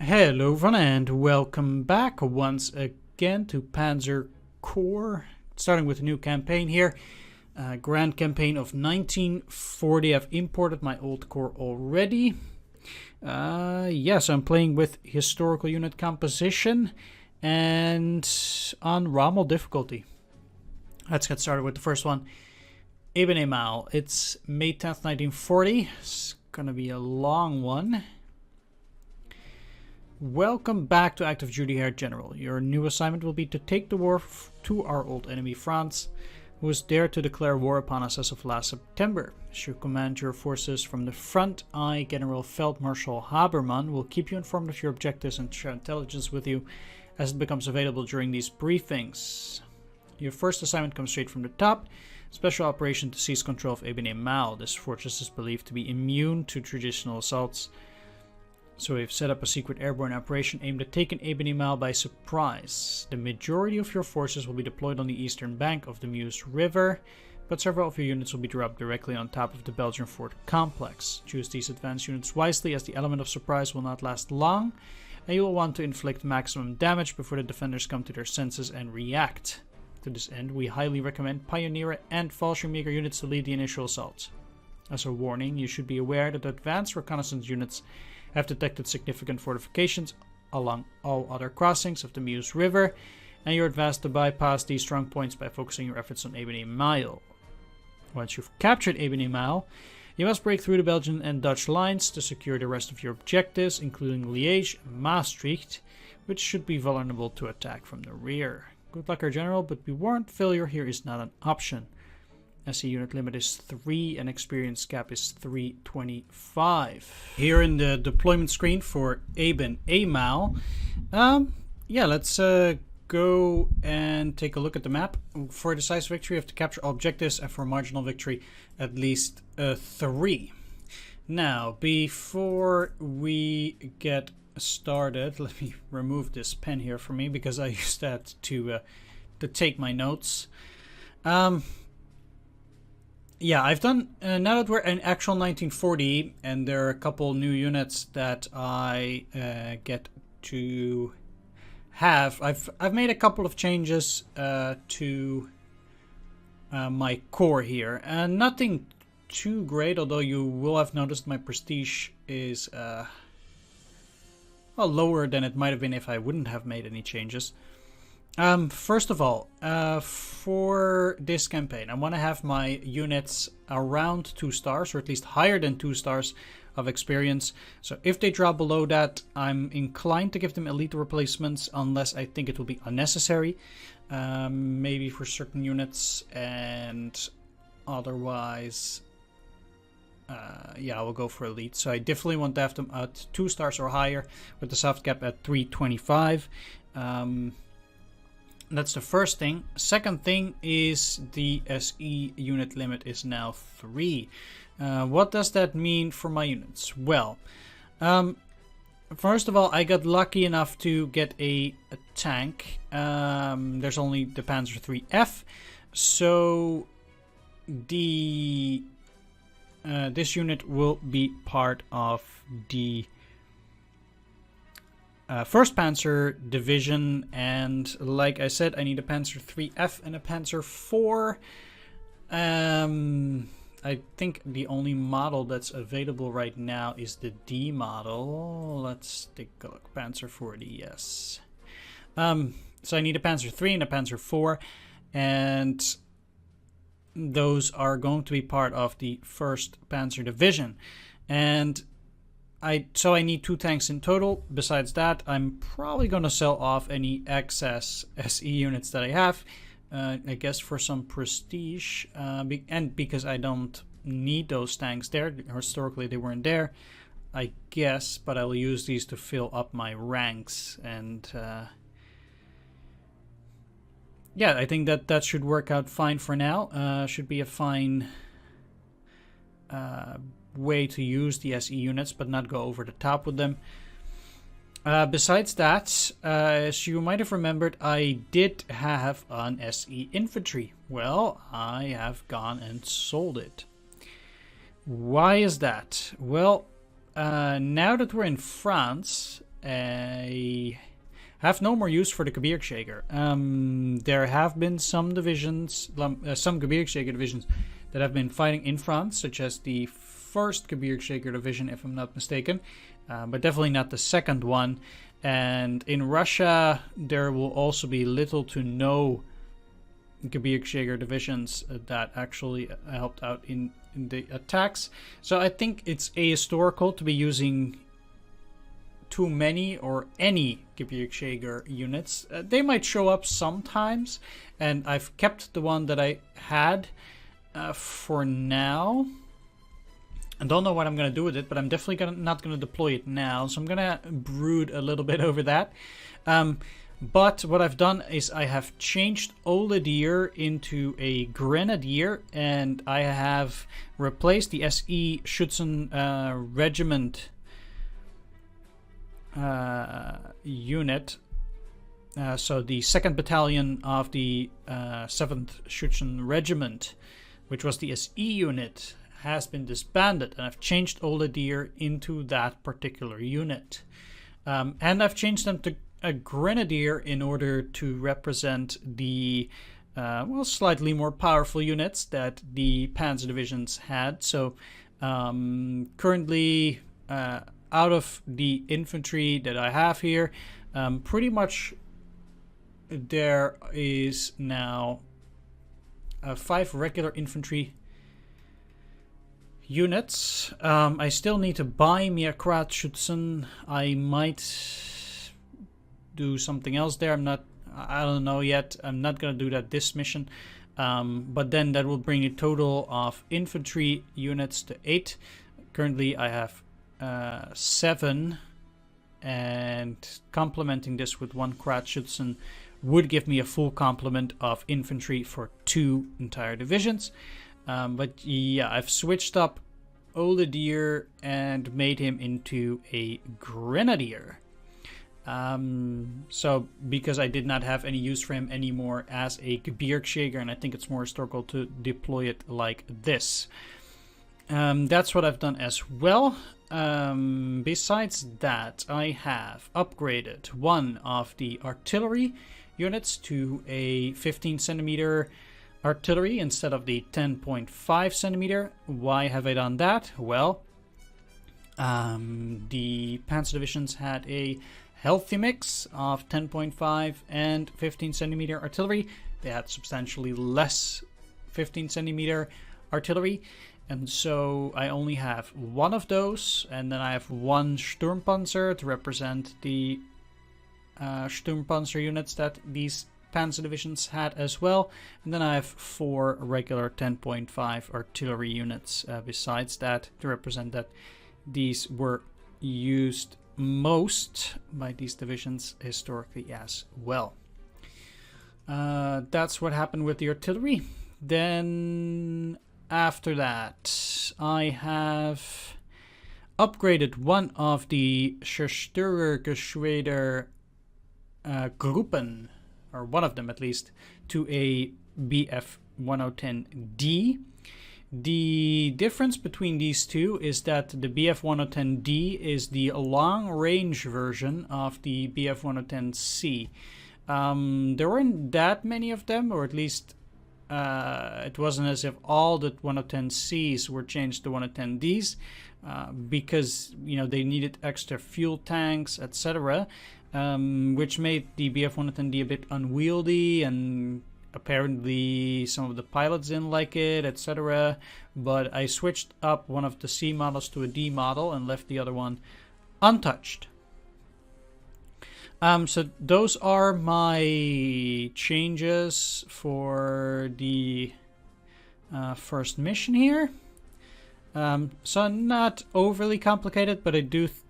Hello everyone and welcome back once again to Panzer Corps. Starting with a new campaign here. Grand Campaign of 1940. I've imported my old corps already. Yes, I'm playing with historical unit composition and on Rommel difficulty. Let's get started with the first one. Eben-Emael. It's May 10th, 1940. It's gonna be a long one. Welcome back to active duty here, General. Your new assignment will be to take the war to our old enemy France, who has dared to declare war upon us as of last September. As you command your forces from the front, I, General Feldmarschall Habermann, will keep you informed of your objectives and share intelligence with you as it becomes available during these briefings. Your first assignment comes straight from the top. Special operation to seize control of Eben-Emael. This fortress is believed to be immune to traditional assaults. So we've set up a secret airborne operation aimed at taking Eben-Emael by surprise. The majority of your forces will be deployed on the eastern bank of the Meuse River, but several of your units will be dropped directly on top of the Belgian fort complex. Choose these advanced units wisely, as the element of surprise will not last long, and you will want to inflict maximum damage before the defenders come to their senses and react. To this end, we highly recommend Pioneer and Fallschirmjäger units to lead the initial assault. As a warning, you should be aware that advanced reconnaissance units have detected significant fortifications along all other crossings of the Meuse River, and you're advised to bypass these strong points by focusing your efforts on Eben-Emael. Once you've captured Eben-Emael, you must break through the Belgian and Dutch lines to secure the rest of your objectives, including Liège and Maastricht, which should be vulnerable to attack from the rear. Good luck, our General, but be warned, failure here is not an option. SE unit limit is 3 and experience cap is 325. Here in the deployment screen for Eben-Emael. Let's go and take a look at the map. For a decisive victory, you have to capture all objectives, and for a marginal victory, at least 3. Now, before we get started, let me remove this pen here for me because I use that to take my notes. Yeah, I've done, now that we're in actual 1940, and there are a couple new units that I get to have, I've made a couple of changes to my core here. Nothing too great, although you will have noticed my prestige is lower than it might have been if I wouldn't have made any changes. First of all, for this campaign, I want to have my units around 2 stars, or at least higher than 2 stars of experience. So if they drop below that, I'm inclined to give them elite replacements, unless I think it will be unnecessary. Maybe for certain units, and otherwise, I will go for elite. So I definitely want to have them at 2 stars or higher, with the soft cap at 325. That's the first thing. Second thing is the SE unit limit is now 3. What does that mean for my units? Well, first of all, I got lucky enough to get a tank. There's only the Panzer 3F, so the this unit will be part of the 1st Panzer Division, and like I said, I need a Panzer 3F and a Panzer 4. I think the only model that's available right now is the D model. Let's take a look. Panzer 40, yes. So I need a Panzer 3 and a Panzer 4, and those are going to be part of the 1st Panzer Division. And so I need 2 tanks in total. Besides that, I'm probably going to sell off any excess SE units that I have. I guess for some prestige. And because I don't need those tanks there. Historically, they weren't there, I guess. But I will use these to fill up my ranks. And I think that should work out fine for now. Should be a fine way to use the SE units, but not go over the top with them. Besides that, as you might have remembered, I did have an SE infantry. Well, I have gone and sold it. Why is that? Well, now that we're in France, I have no more use for the Gebirgsjäger. There have been some divisions, some Gebirgsjäger divisions that have been fighting in France, such as the 1st Gebirgsjäger division, if I'm not mistaken, but definitely not the 2nd one. And in Russia, there will also be little to no Gebirgsjäger divisions that actually helped out in the attacks. So I think it's ahistorical to be using too many or any Gebirgsjäger units. They might show up sometimes, and I've kept the one that I had for now. I don't know what I'm going to do with it, but I'm definitely not going to deploy it now, so I'm going to brood a little bit over that. But what I've done is I have changed Oladier into a Grenadier, and I have replaced the SE Schützen Regiment unit. So the 2nd Battalion of the 7th Schützen Regiment, which was the SE unit, has been disbanded, and I've changed Oladier into that particular unit. And I've changed them to a Grenadier in order to represent the slightly more powerful units that the Panzer divisions had. So currently, out of the infantry that I have here, pretty much there is now 5 regular infantry units. I still need to buy me a Krautschützen. I might do something else there. I don't know yet. I'm not gonna do that this mission. But then that will bring a total of infantry units to 8. Currently I have 7, and complementing this with 1 Krautschützen would give me a full complement of infantry for 2 entire divisions. But yeah, I've switched up Oladier and made him into a Grenadier. So because I did not have any use for him anymore as a Gebirgsjäger, and I think it's more historical to deploy it like this. That's what I've done as well. Besides that, I have upgraded one of the artillery units to a 15 centimeter artillery instead of the 10.5 centimeter. Why have I done that? Well, the Panzer divisions had a healthy mix of 10.5 and 15 centimeter artillery. They had substantially less 15 centimeter artillery, and so I only have one of those, and then I have 1 Sturmpanzer to represent the Sturmpanzer units that these Panzer divisions had as well, and then I have 4 regular 10.5 artillery units besides that to represent that these were used most by these divisions historically as well. That's what happened with the artillery. Then after that, I have upgraded one of the Zerstörer-Geschwader Gruppen, or one of them at least, to a Bf 110D. The difference between these two is that the Bf 110D is the long-range version of the Bf 110C. There weren't that many of them, or at least it wasn't as if all the 110Cs were changed to 110Ds, because they needed extra fuel tanks, etc., which made the Bf 110D a bit unwieldy, and apparently some of the pilots didn't like it, etc. But I switched up one of the C models to a D model and left the other one untouched. So those are my changes for the first mission here. So not overly complicated, but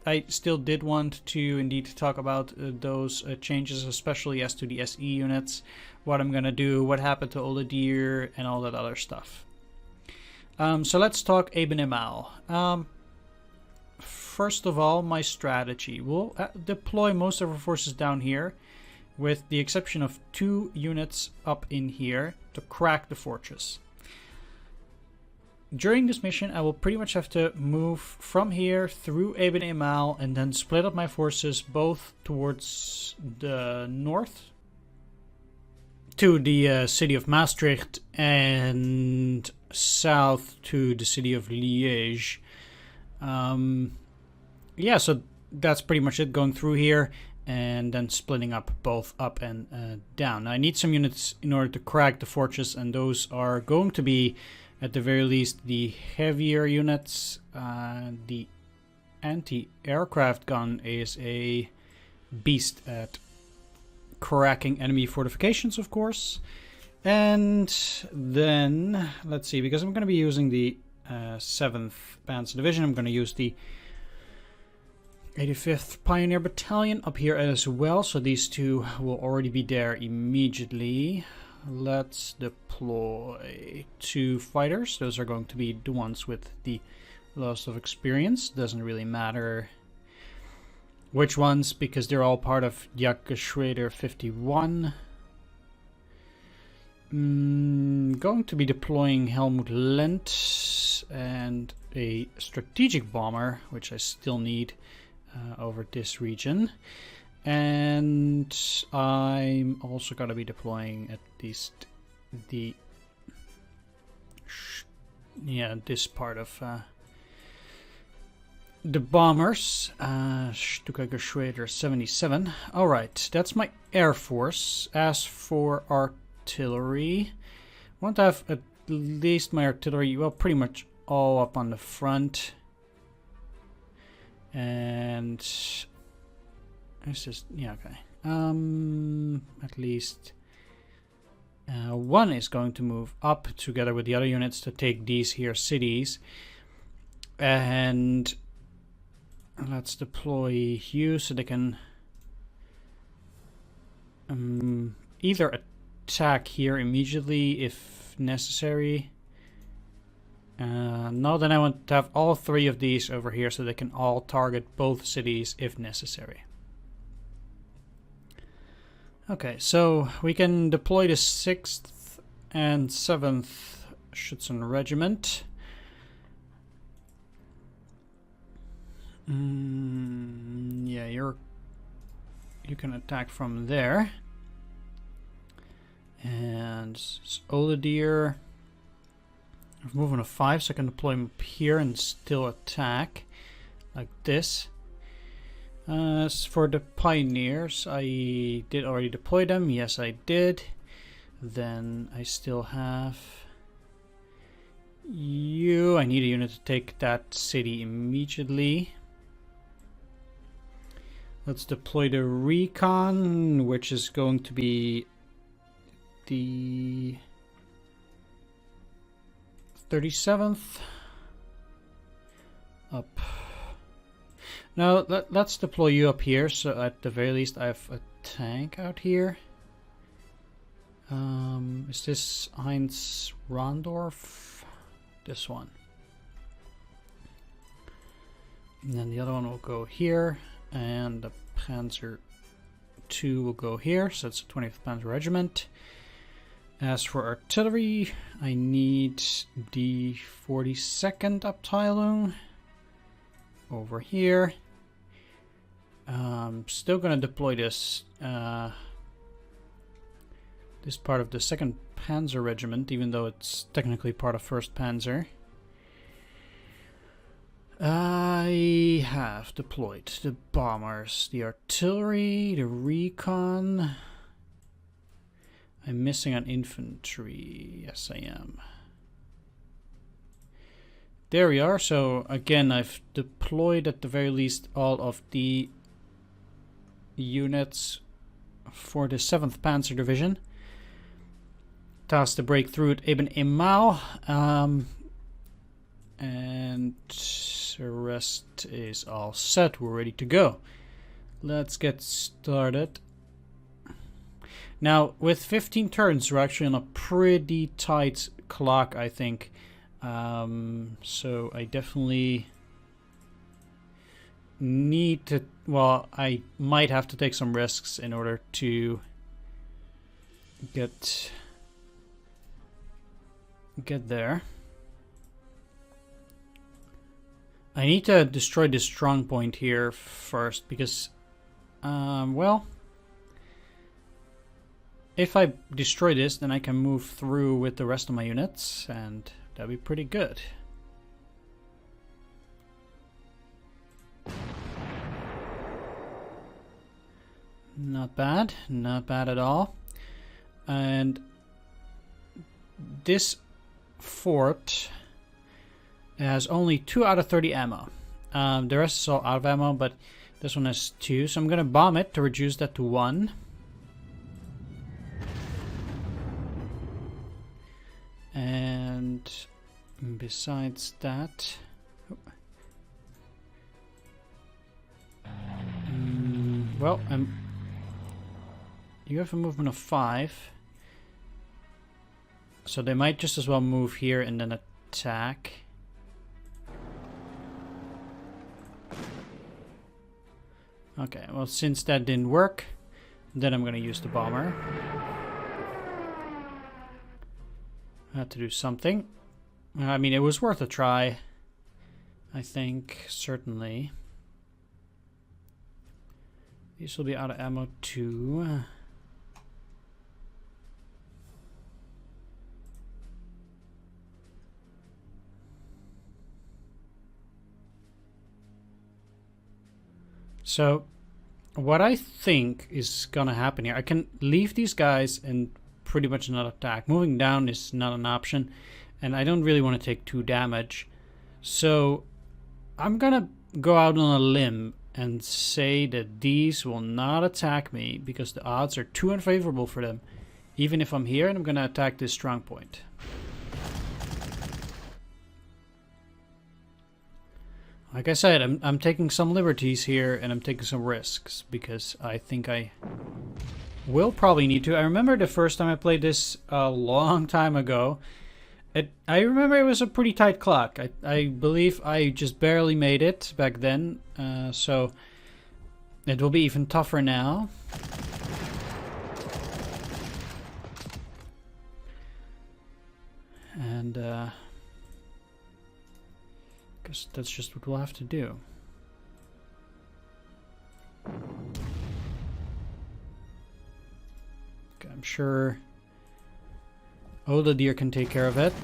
I still did want to indeed talk about those changes, especially as to the SE units, what I'm gonna do, what happened to Oladier, and all that other stuff. So let's talk Eben-Emael. First of all, my strategy. We'll deploy most of our forces down here, with the exception of 2 units up in here to crack the fortress. during this mission, I will pretty much have to move from here through Eben-Emael and then split up my forces both towards the north to the city of Maastricht and south to the city of Liège. Yeah, so that's pretty much it, going through here and then splitting up both up and down. Now I need some units in order to crack the fortress, and those are going to be, at the very least, the heavier units. The anti-aircraft gun is a beast at cracking enemy fortifications, of course. And then, let's see, because I'm going to be using the 7th Panzer Division, I'm going to use the 85th Pioneer Battalion up here as well, so these two will already be there immediately. Let's deploy 2 fighters. Those are going to be the ones with the loss of experience. Doesn't really matter which ones, because they're all part of Jagdgeschwader 51. Going to be deploying Helmut Lent and a strategic bomber, which I still need over this region. And I'm also going to be deploying at least the this part of the bombers. Stuka-Geschwader 77. Alright, that's my air force. As for artillery, I want to have at least my artillery, well, pretty much all up on the front. And it's just, yeah, okay. At least one is going to move up together with the other units to take these here cities. And let's deploy you so they can either attack here immediately if necessary. No, then I want to have all 3 of these over here so they can all target both cities if necessary. Okay, so we can deploy the 6th and 7th Schützen Regiment. Yeah, you can attack from there. And Oladier. I'm moving a 5, so I can deploy him up here and still attack like this. As for the pioneers, I did already deploy them. Yes, I did. Then I still have you. I need a unit to take that city immediately. Let's deploy the recon, which is going to be the 37th. Up. Now let's deploy you up here, so at the very least I have a tank out here. Is this Heinz Rondorf? This one. And then the other one will go here, and the Panzer II will go here, so it's the 20th Panzer Regiment. As for artillery, I need the 42nd Abteilung over here. Still gonna deploy this this part of the 2nd Panzer Regiment, even though it's technically part of 1st Panzer. I have deployed the bombers, the artillery, the recon. I'm missing an infantry. Yes, I am. There we are. So again, I've deployed at the very least all of the units for the 7th Panzer Division. Task to break through at Eben-Emael. And the rest is all set. We're ready to go. Let's get started. Now, with 15 turns, we're actually on a pretty tight clock, I think. So I definitely need to, well, I might have to take some risks in order to get there. I need to destroy this strong point here first because, well, if I destroy this, then I can move through with the rest of my units, and that'd be pretty good. Not bad, not bad at all. And this fort has only 2 out of 30 ammo. The rest is all out of ammo, but this one has 2, so I'm gonna bomb it to reduce that to 1. And besides that, well, you have a movement of 5, so they might just as well move here and then attack. Okay, well, since that didn't work, then I'm gonna use the bomber. I had to do something. I mean, it was worth a try, I think, certainly. These will be out of ammo too. So, what I think is gonna happen here, I can leave these guys and pretty much not attack. Moving down is not an option, and I don't really want to take 2 damage. So, I'm gonna go out on a limb and say that these will not attack me because the odds are too unfavorable for them, even if I'm here and I'm gonna attack this strong point. Like I said, I'm taking some liberties here and I'm taking some risks because I think I will probably need to. I remember the first time I played this a long time ago. I remember it was a pretty tight clock. I believe I just barely made it back then, so it will be even tougher now. And guess that's just what we'll have to do. Okay, I'm sure Oda Deer can take care of it.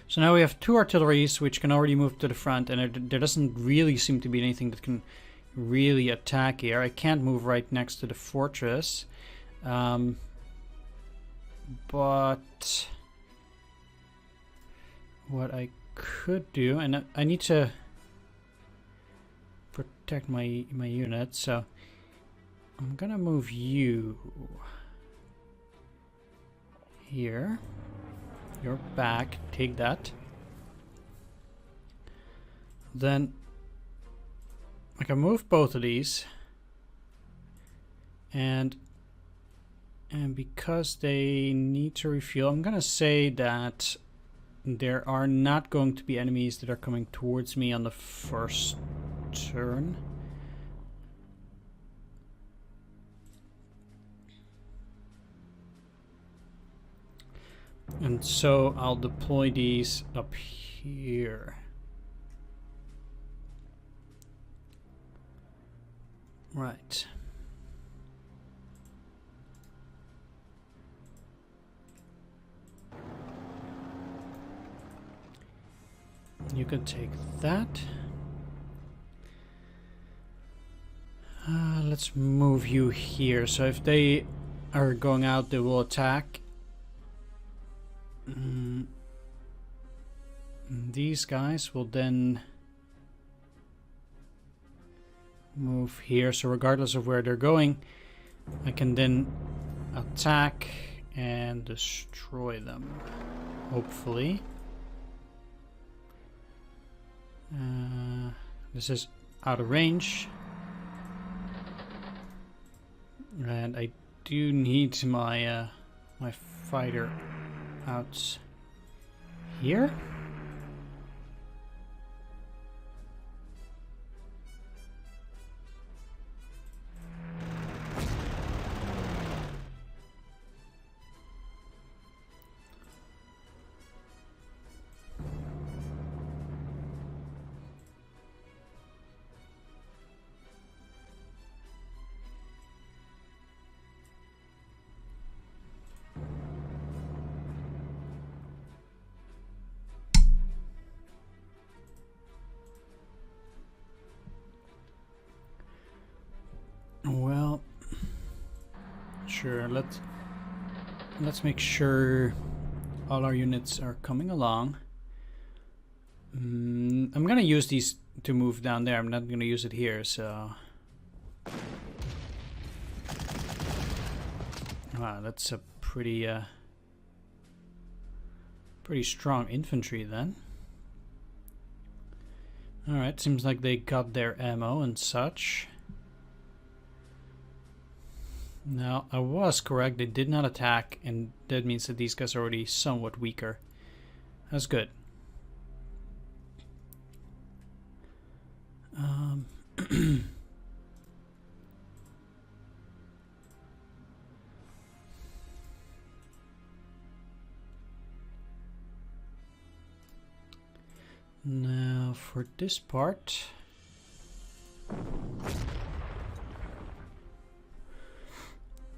So now we have 2 artilleries which can already move to the front, and there doesn't really seem to be anything that can really attack here. I can't move right next to the fortress. But what I could do, and I need to protect my unit, so I'm gonna move you here. You're back. Take that. Then I can move both of these, and because they need to refuel, I'm gonna say that there are not going to be enemies that are coming towards me on the first turn. And so I'll deploy these up here. Right. You can take that. Let's move you here. So if they are going out, they will attack. These guys will then move here. So regardless of where they're going, I can then attack and destroy them. Hopefully. This is out of range, and I do need my my fighter out here. Sure, let's make sure all our units are coming along. I'm gonna use these to move down there. I'm not gonna use it here, so. Wow, that's a pretty strong infantry then. Alright, seems like they got their ammo and such. Now, I was correct, they did not attack, and that means that these guys are already somewhat weaker. That's good. Now, for this part...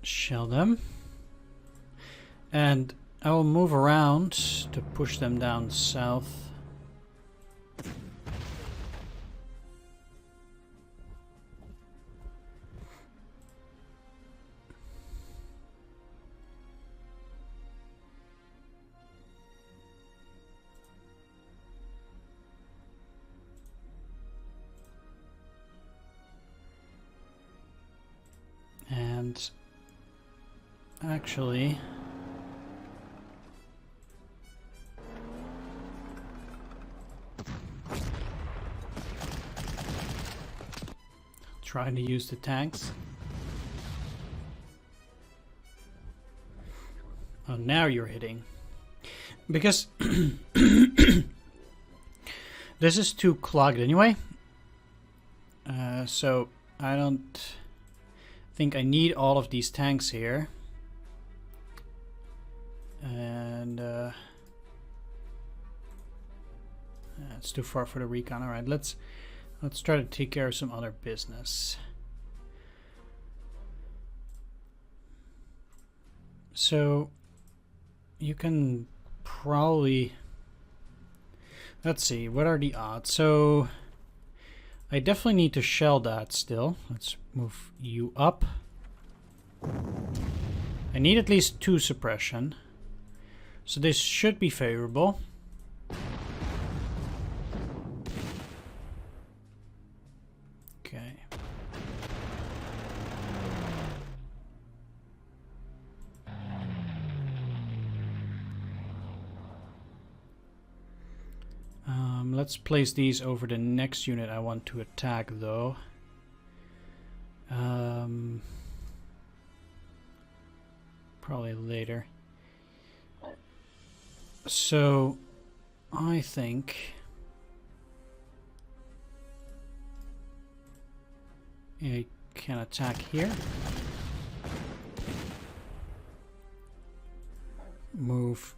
shell them, and I will move around to push them down south. And actually, trying to use the tanks. Oh, now you're hitting. Because this is too clogged anyway. So I don't think I need all of these tanks here. And it's too far for the recon. All right, let's try to take care of some other business. So you can probably, let's see, what are the odds? So I definitely need to shell that still. Let's move you up. I need at least 2 suppression. So this should be favorable. Okay. Let's place these over the next unit I want to attack, though. Probably later. So, I think I can attack here. Move.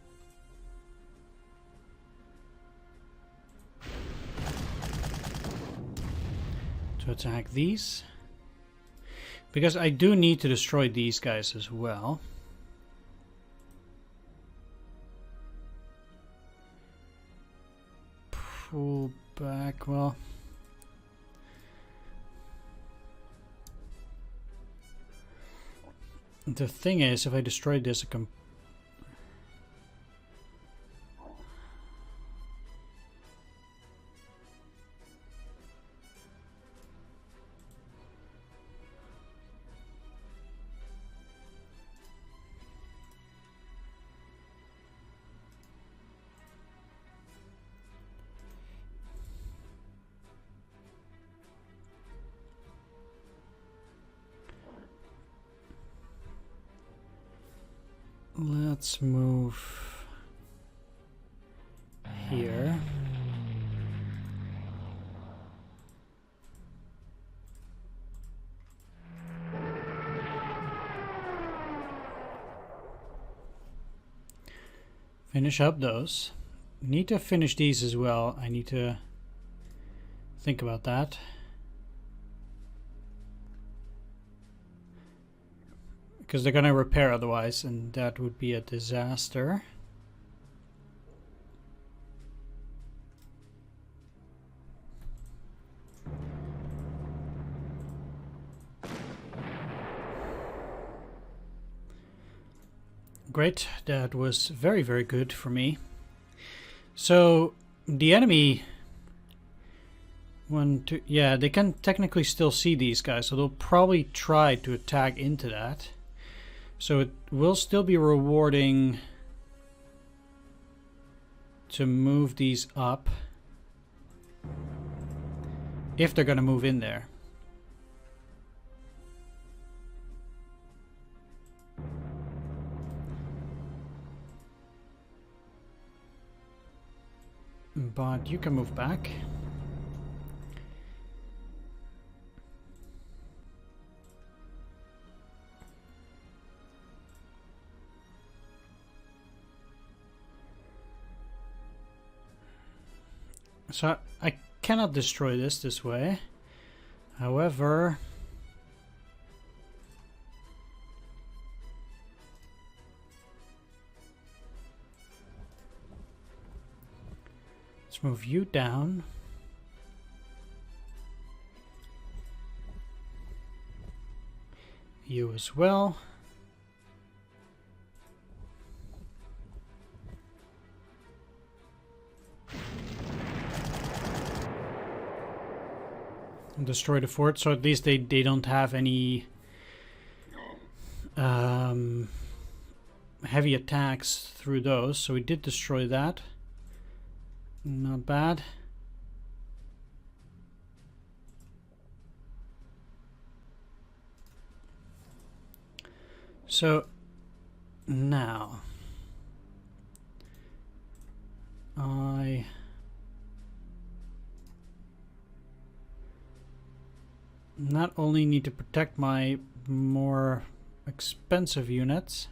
To attack these. Because I do need to destroy these guys as well. Pull back, well. The thing is, if I destroy this, I can... Let's move here. Finish up those. Need to finish these as well. I need to think about that. Because they're gonna repair otherwise, and that would be a disaster. Great, that was very, very good for me. So, the enemy... yeah, they can technically still see these guys, so they'll probably try to attack into that. So it will still be rewarding to move these up. If they're gonna move in there. But you can move back. So I cannot destroy this way. However, let's move you down. You as well. Destroy the fort, so at least they don't have any heavy attacks through those. So we did destroy that. Not bad. So now I not only need to protect my more expensive units,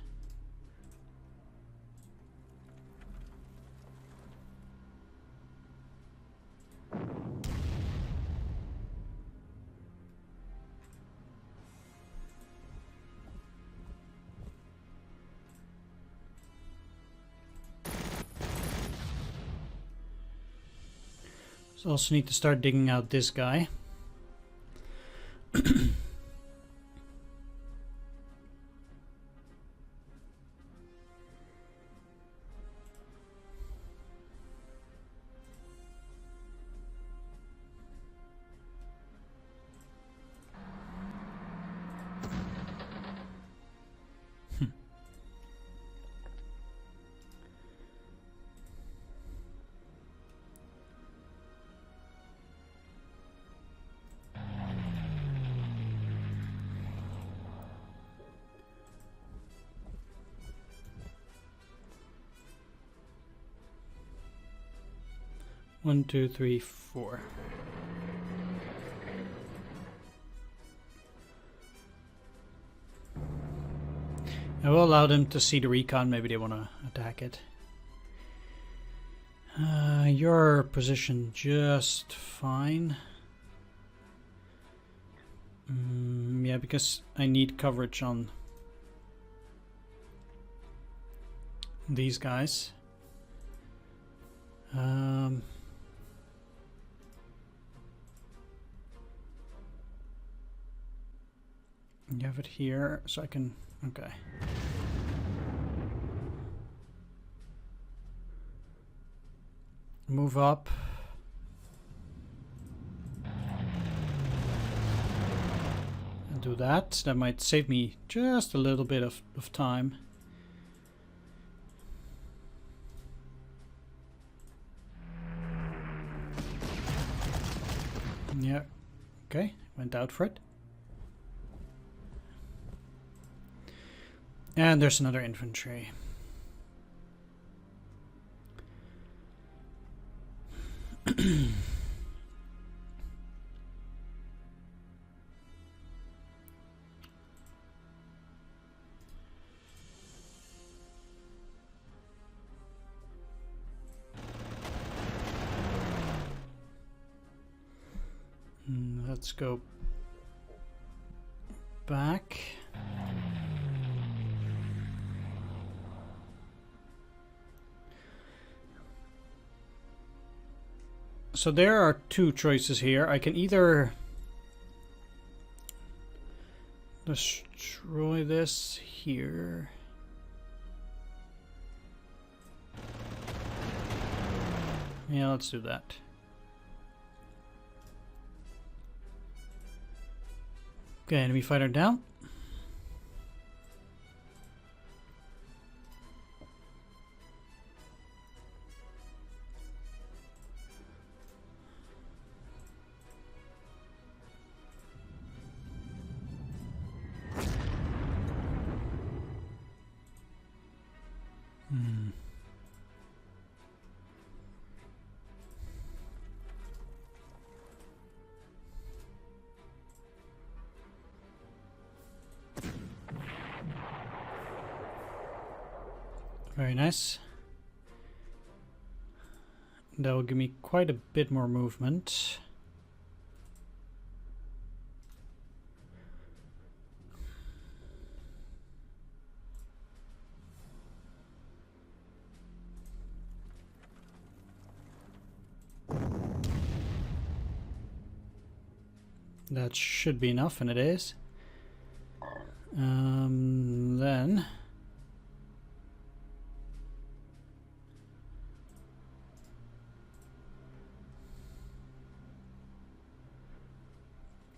so also need to start digging out this guy. One, two, three, four. I will allow them to see the recon. Maybe they want to attack it. Your position just fine. Yeah, because I need coverage on these guys. You have it here, so I can... Okay. Move up. And do that. That might save me just a little bit of time. Yeah. Okay. Went out for it. And there's another infantry. Let's go back. So there are two choices here. I can either destroy this here. Yeah, let's do that. Okay, enemy fighter down. Very nice. That will give me quite a bit more movement. That should be enough, and it is. Then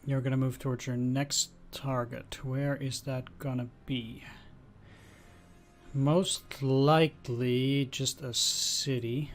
you're gonna move towards your next target. Where is that gonna be? Most likely just a city.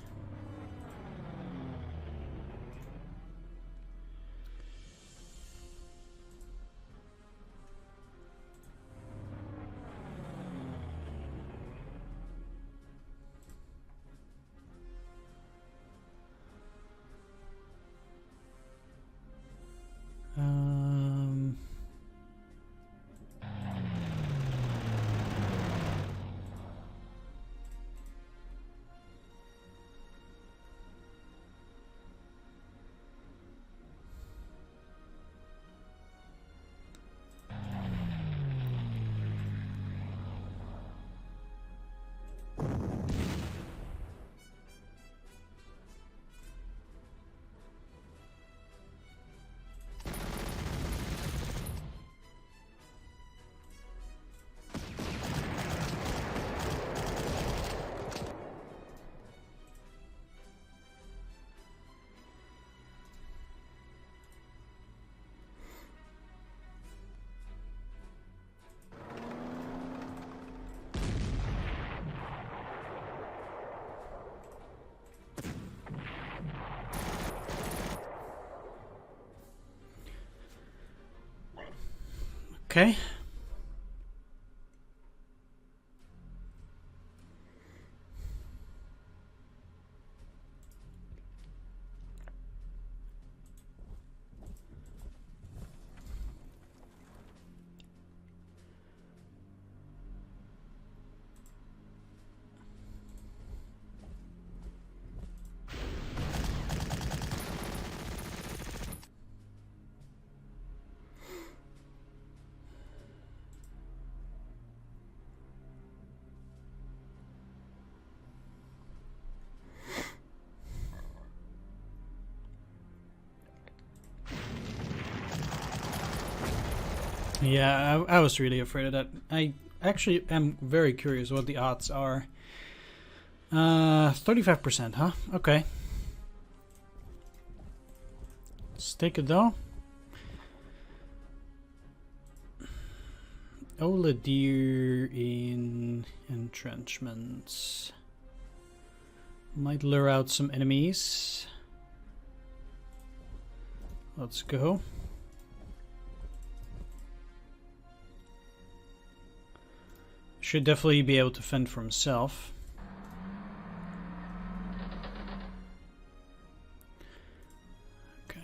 Okay. Yeah, I was really afraid of that. I actually am very curious what the odds are. 35%, huh? Okay. Let's take it though. Ola deer in entrenchments. Might lure out some enemies. Let's go. Should definitely be able to fend for himself. Okay.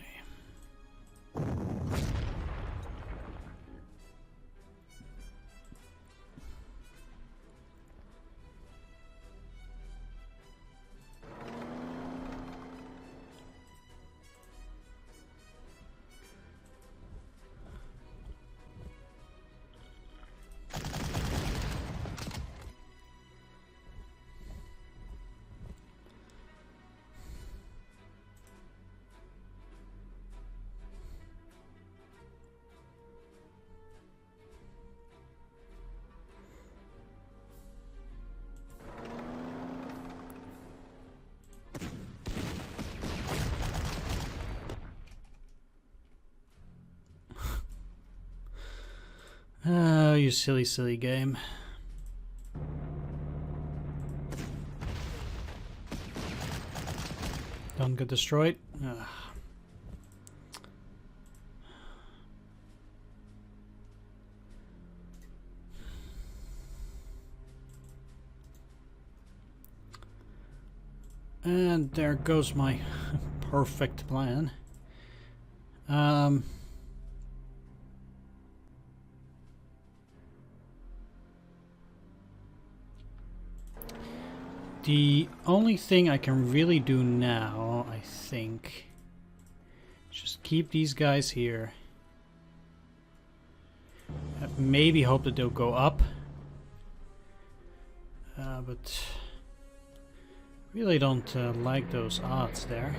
you silly game. Don't get destroyed. Ugh. And there goes my perfect plan. The only thing I can really do now, I think, is just keep these guys here. Maybe hope that they'll go up. But really don't like those odds there.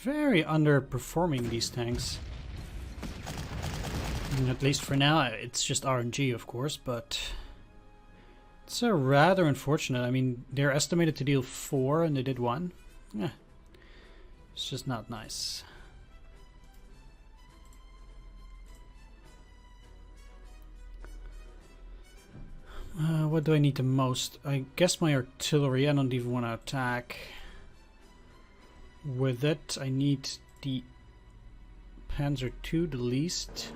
Very underperforming, these tanks. And at least for now, it's just RNG, of course, but it's rather unfortunate. I mean, they're estimated to deal 4 and they did 1. Yeah, it's just not nice. What do I need the most? I guess my artillery. I don't even want to attack with it. I need the Panzer II the least.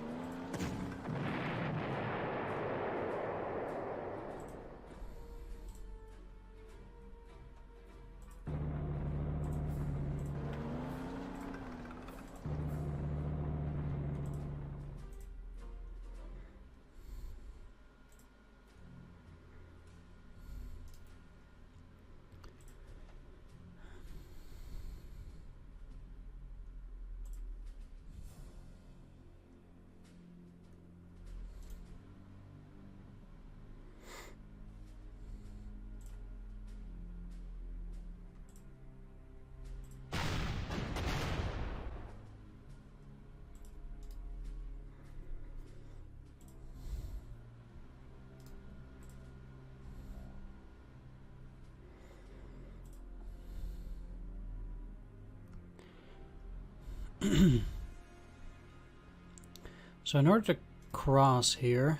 So in order to cross here,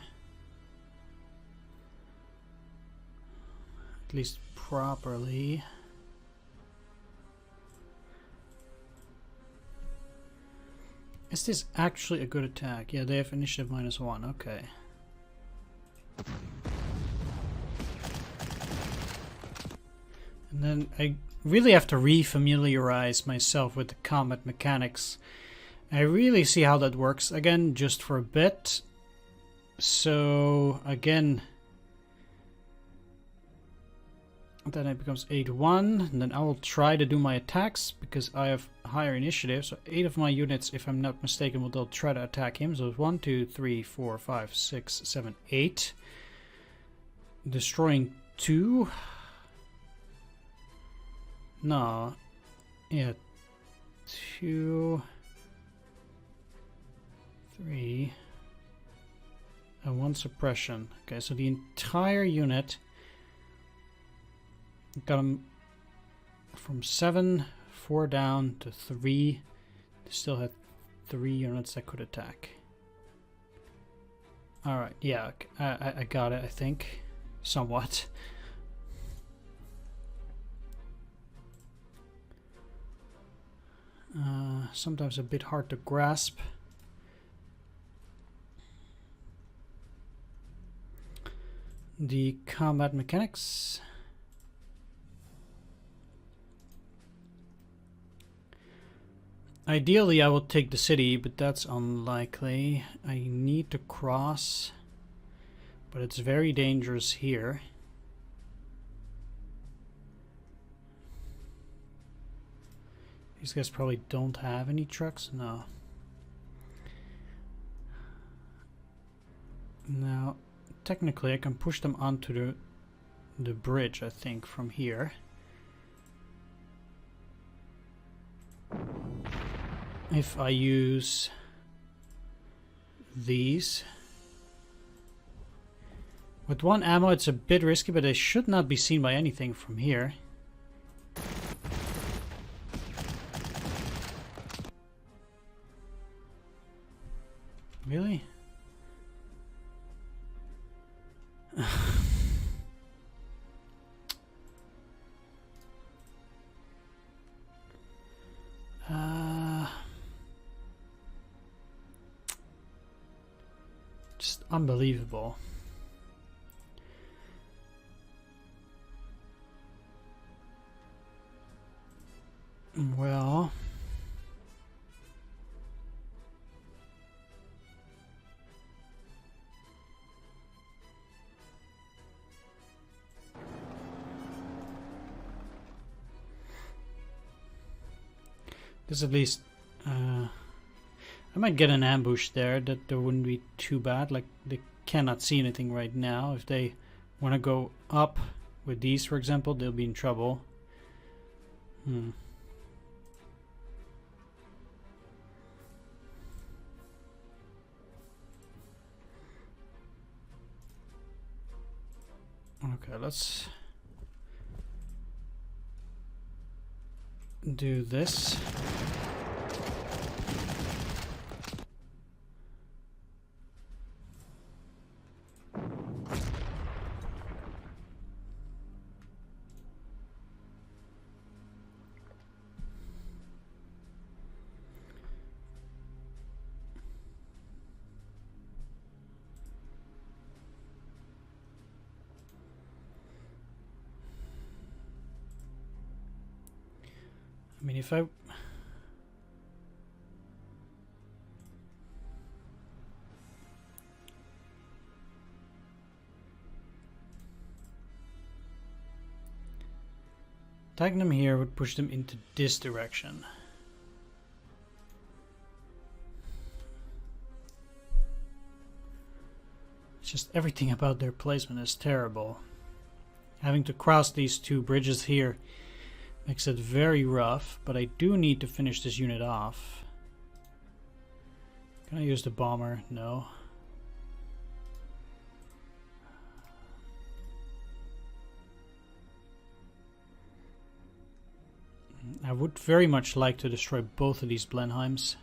at least properly, is this actually a good attack? Yeah, they have initiative -1, okay. And then I really have to re-familiarize myself with the combat mechanics. I really see how that works, again, just for a bit. So, again, then it becomes 8-1, and then I will try to do my attacks, because I have higher initiative, so 8 of my units, if I'm not mistaken, will try to attack him. So it's 1, 2, 3, 4, 5, 6, 7, 8. Destroying 2. No. Yeah. 2... 3 and 1 suppression. Okay, so the entire unit got them from 7, 4 down to 3. They still had 3 units that could attack. Alright, yeah, I got it, I think. Somewhat. Sometimes a bit hard to grasp. The combat mechanics. Ideally, I will take the city, but that's unlikely. I need to cross, but it's very dangerous here. These guys probably don't have any trucks. No. Now, technically, I can push them onto the bridge, I think, from here. if I use these. With one ammo it's a bit risky, but I should not be seen by anything from here. Really? Just unbelievable. Well, this at least, I might get an ambush there. That wouldn't be too bad. Like, they cannot see anything right now. If they want to go up with these, for example, they'll be in trouble. Okay, let's do this. I mean, if I... attacking them here would push them into this direction. It's just everything about their placement is terrible. Having to cross these two bridges here makes it very rough, but I do need to finish this unit off. Can I use the bomber? No. I would very much like to destroy both of these Blenheims.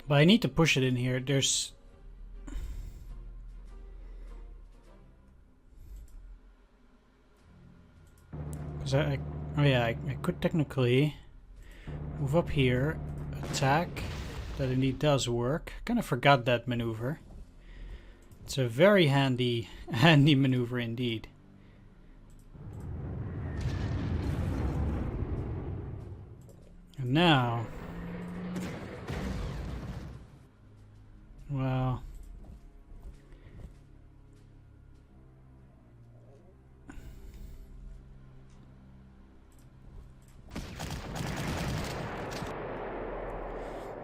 But I need to push it in here. There's... Because oh yeah, I could technically move up here, attack. That indeed does work. Kind of forgot that maneuver. It's a very handy maneuver indeed. And now... Well...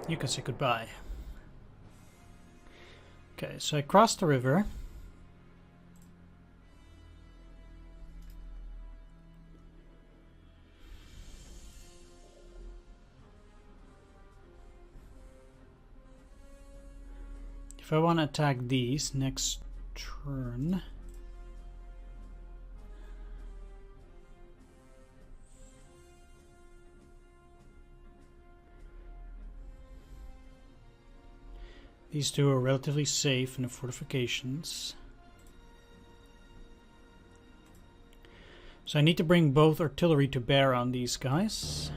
You can say goodbye. Okay, so I crossed the river. If I want to attack these next turn... These two are relatively safe in the fortifications. So I need to bring both artillery to bear on these guys.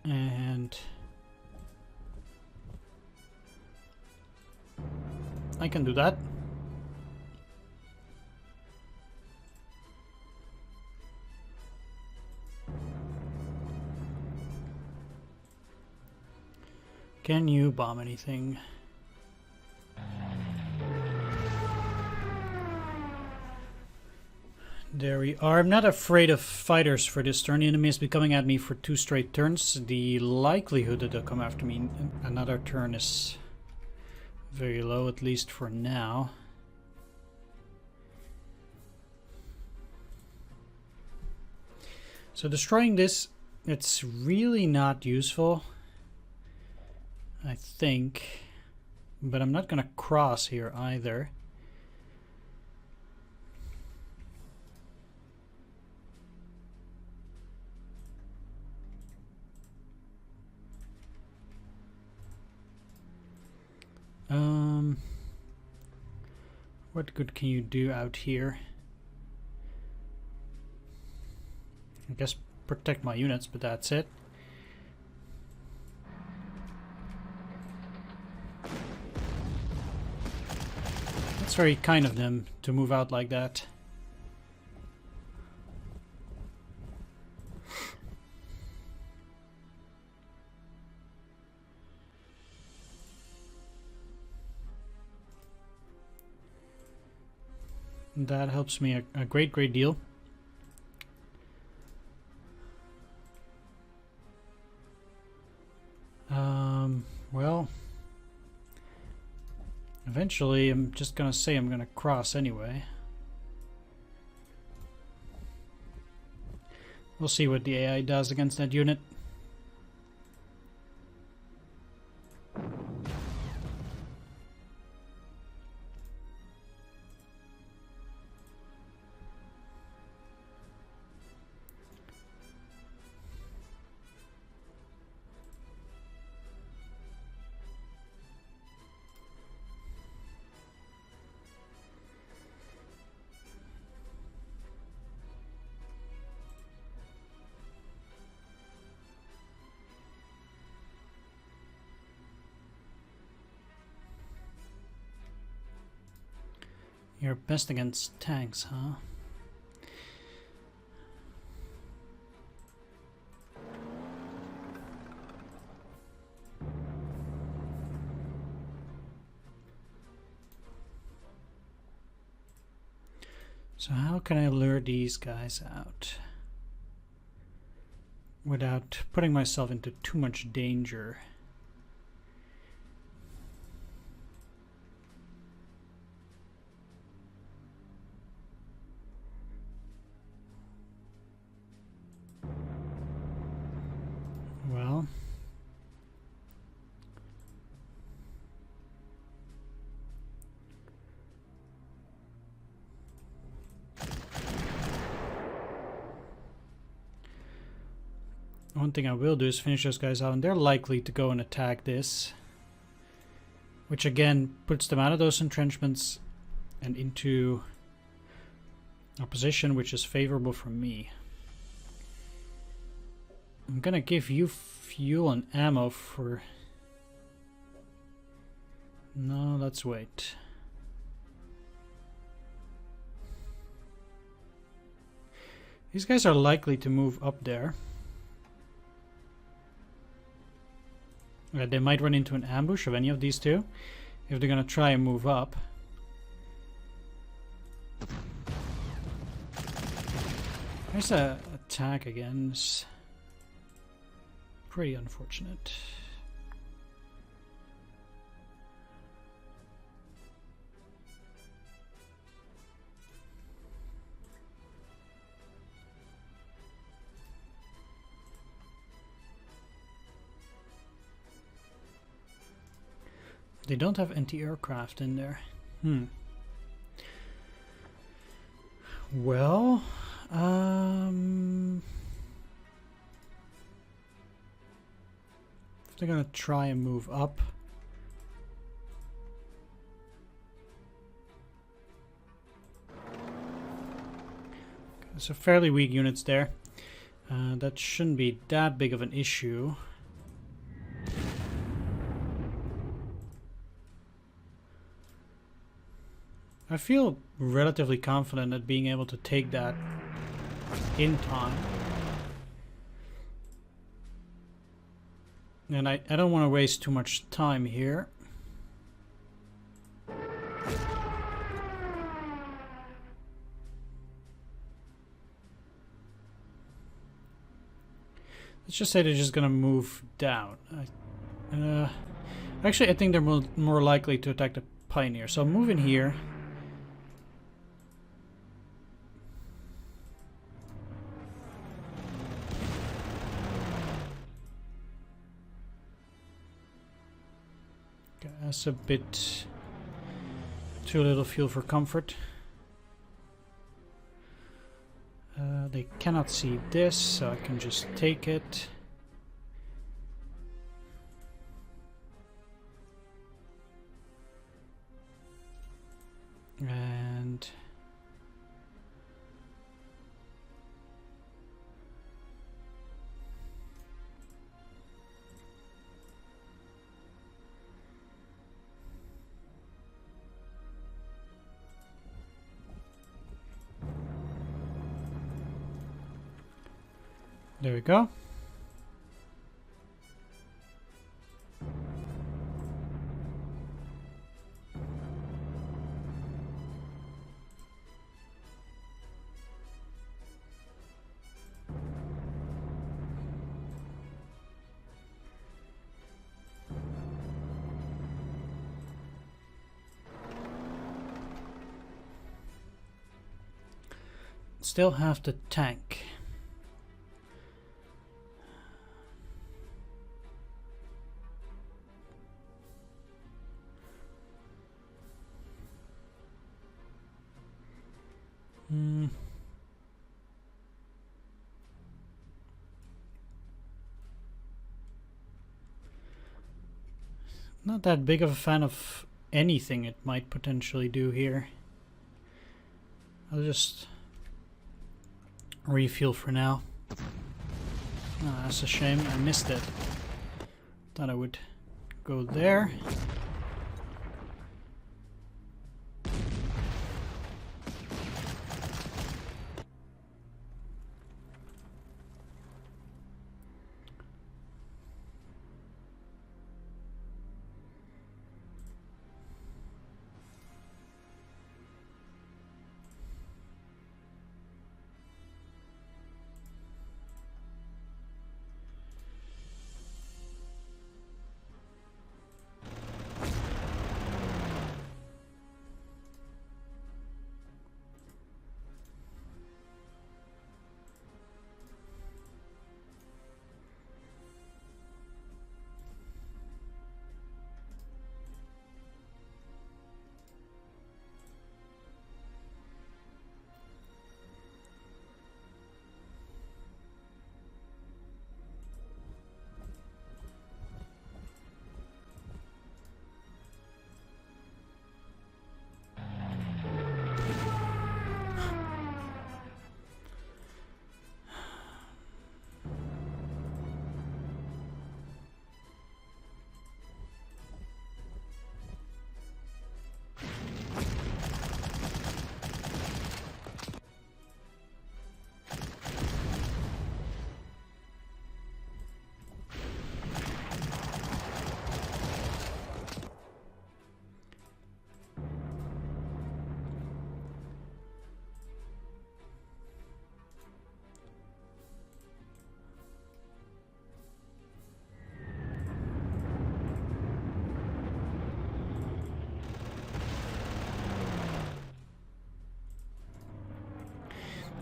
And I can do that. Can you bomb anything? There we are. I'm not afraid of fighters for this turn. The enemy has been coming at me for 2 straight turns. The likelihood that they'll come after me another turn is very low, at least for now. So destroying this, it's really not useful, I think. But I'm not gonna cross here either. What good can you do out here? I guess protect my units, but that's it. That's very kind of them to move out like that. That helps me a great deal. Well, eventually I'm just gonna say I'm gonna cross anyway. We'll see what the AI does against that unit. You're best against tanks, huh? So how can I lure these guys out without putting myself into too much danger? Well, one thing I will do is finish those guys out, and they're likely to go and attack this, which again puts them out of those entrenchments and into a position which is favorable for me. I'm gonna give you fuel and ammo for... No, let's wait. These guys are likely to move up there. They might run into an ambush of any of these two if they're gonna try and move up. There's a attack again. It's pretty unfortunate. They don't have anti-aircraft in there. Well, if they're gonna try and move up, so fairly weak units there. That shouldn't be that big of an issue. I feel relatively confident at being able to take that in time. And I don't want to waste too much time here. Let's just say they're just gonna move down. Actually, I think they're more likely to attack the Pioneer. So move in here. Okay, that's a bit too little fuel for comfort. They cannot see this, so I can just take it. And there we go. Still have the tank. Not that big of a fan of anything it might potentially do here. I'll just refuel for now. Oh, that's a shame. I missed it. Thought I would go there.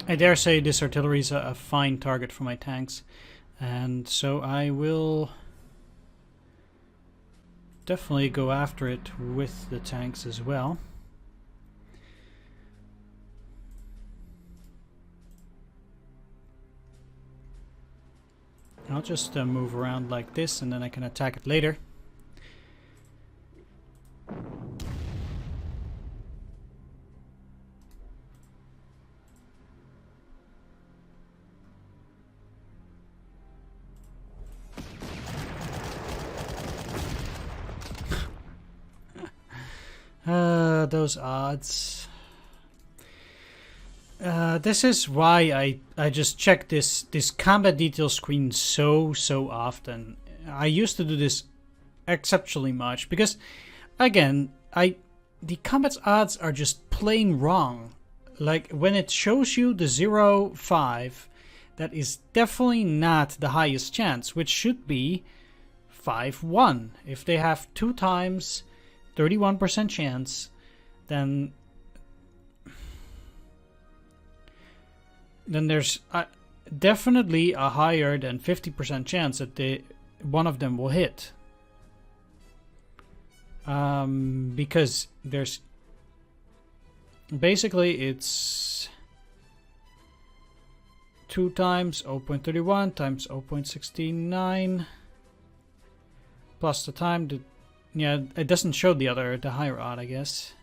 I dare say this artillery is a fine target for my tanks, and so I will definitely go after it with the tanks as well. I'll just move around like this, and then I can attack it later. Those odds. This is why I just check this combat detail screen so often. I used to do this exceptionally much because, again, the combat odds are just plain wrong. Like when it shows you the 0-5, that is definitely not the highest chance, which should be 5-1. If they have 2 times 31% chance, then there's definitely a higher than 50% chance that one of them will hit. Because there's basically it's 2 times 0.31 times 0.69 plus the time that, yeah, it doesn't show the higher odd, I guess.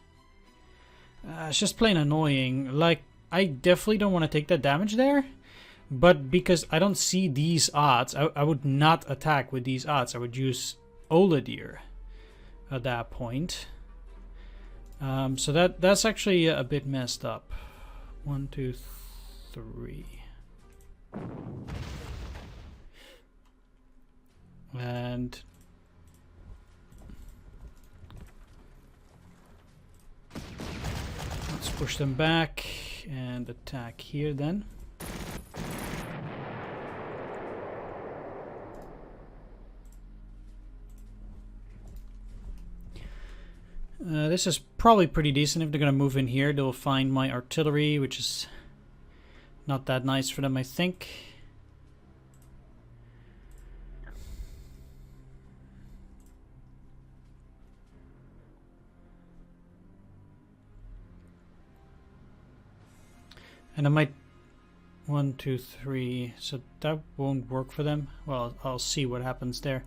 It's just plain annoying. Like, I definitely don't want to take that damage there, but because I don't see these odds, I would not attack with these odds. I would use Oladir at that point. So that's actually a bit messed up. 1, 2, 3. And let's push them back and attack here then. This is probably pretty decent. If they're gonna move in here, they'll find my artillery, which is not that nice for them, I think. And I might 1, 2, 3. So that won't work for them. Well, I'll see what happens there.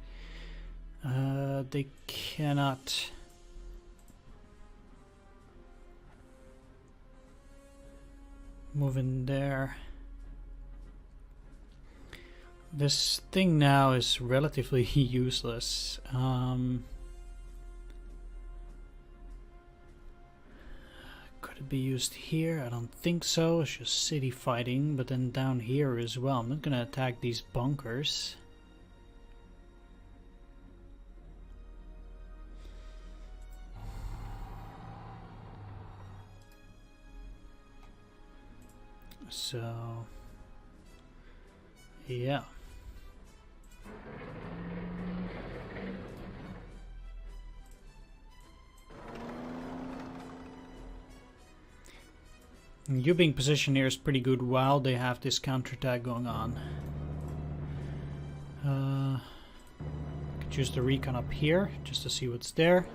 They cannot. Move in there. This thing now is relatively useless. Could it be used here? I don't think so. It's just city fighting, but then down here as well. I'm not gonna attack these bunkers. So, yeah. You being positioned here is pretty good while they have this counterattack going on. Could use the recon up here just to see what's there.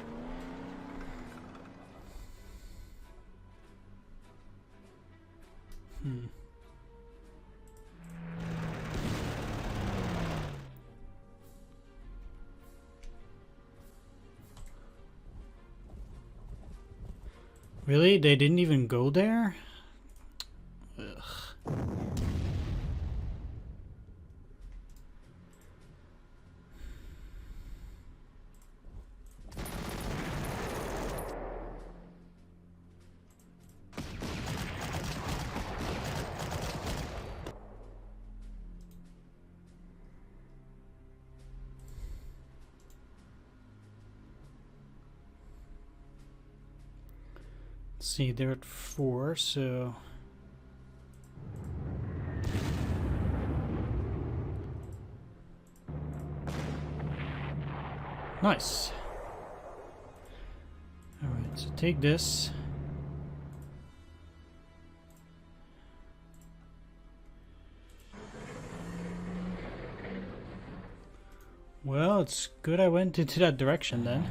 Really? They didn't even go there? Ugh. See, they're at 4, so nice. All right, so take this. Well, it's good I went into that direction then.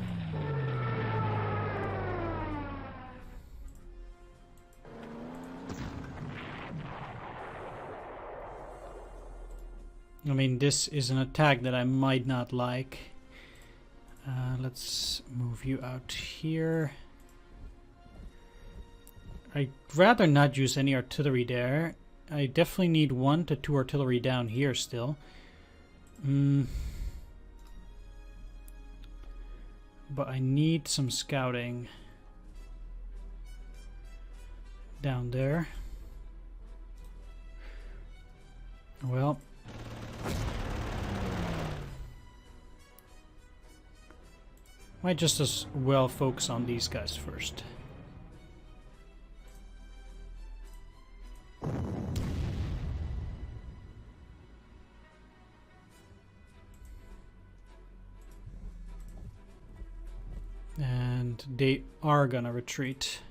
I mean, this is an attack that I might not like. Let's move you out here. I'd rather not use any artillery there. I definitely need 1 to 2 artillery down here still. But I need some scouting down there. Well, might just as well focus on these guys first. And they are gonna retreat.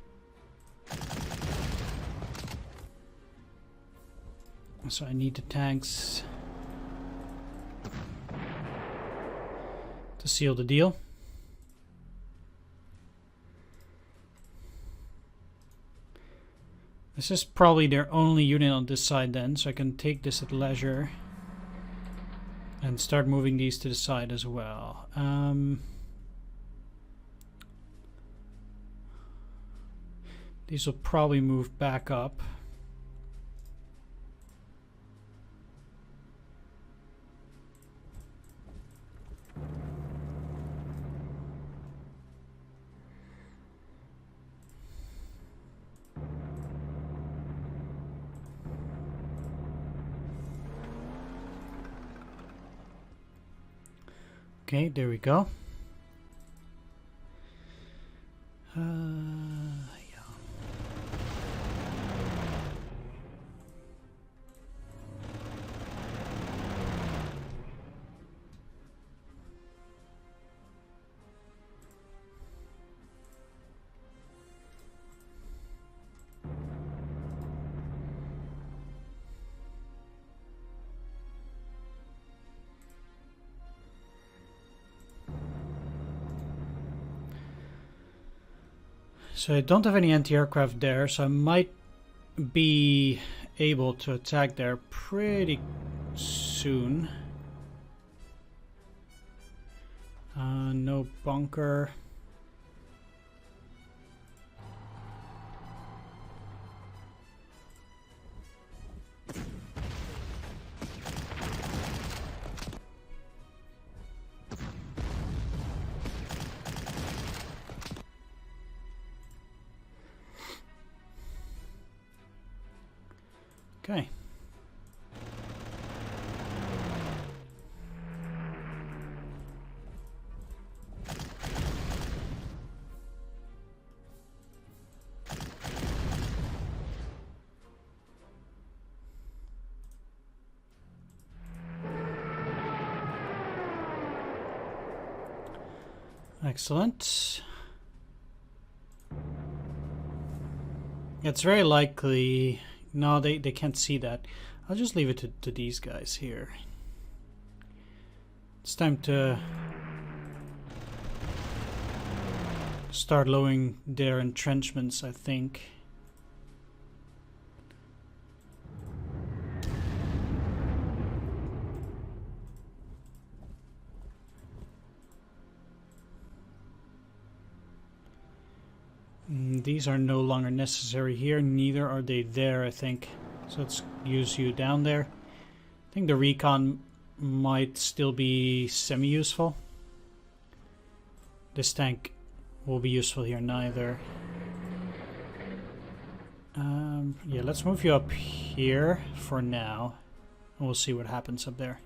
So I need the tanks to seal the deal. This is probably their only unit on this side then, so I can take this at leisure and start moving these to the side as well. These will probably move back up. Okay, there we go. Yeah. So I don't have any anti-aircraft there, so I might be able to attack there pretty soon. No bunker. Okay. Excellent. It's very likely... No, they can't see that. I'll just leave it to these guys here. It's time to start lowering their entrenchments, I think. These are no longer necessary here, neither are they there, I think. So let's use you down there. I think the recon might still be semi-useful. This tank will be useful here neither. Yeah, let's move you up here for now. And we'll see what happens up there.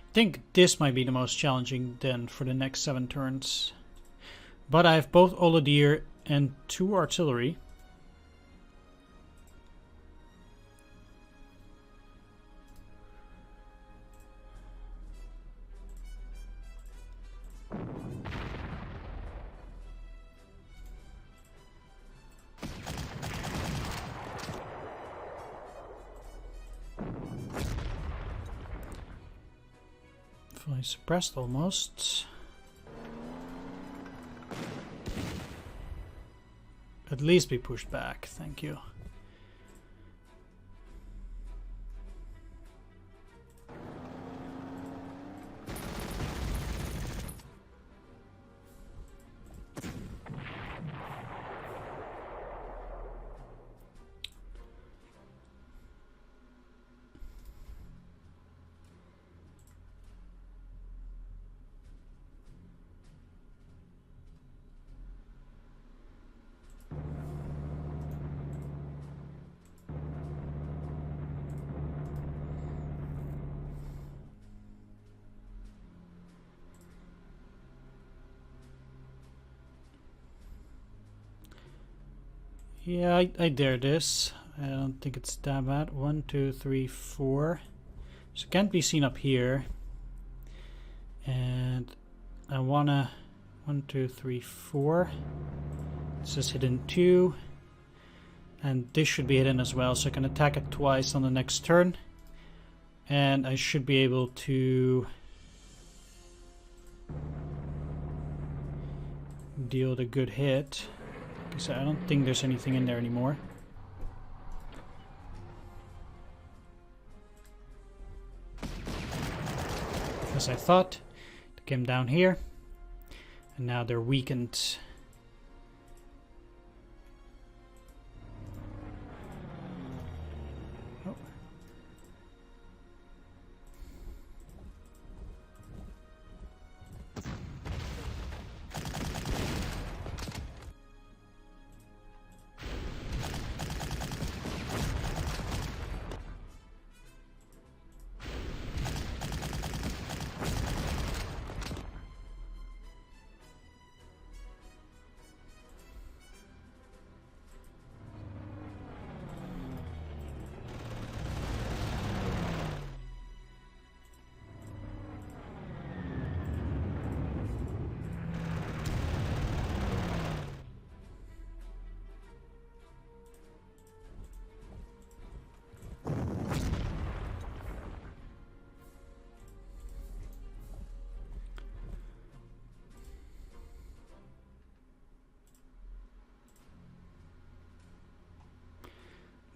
I think this might be the most challenging then for the next 7 turns. But I have both Oladier and 2 artillery. Fully suppressed almost. At least be pushed back, thank you. Yeah, I dare this. I don't think it's that bad. 1, 2, 3, 4. So it can't be seen up here. And I wanna 1, 2, 3, 4. This is hidden 2. And this should be hidden as well, so I can attack it twice on the next turn. And I should be able to deal a good hit. Because I don't think there's anything in there anymore. As I thought, they came down here. And now they're weakened. Oh.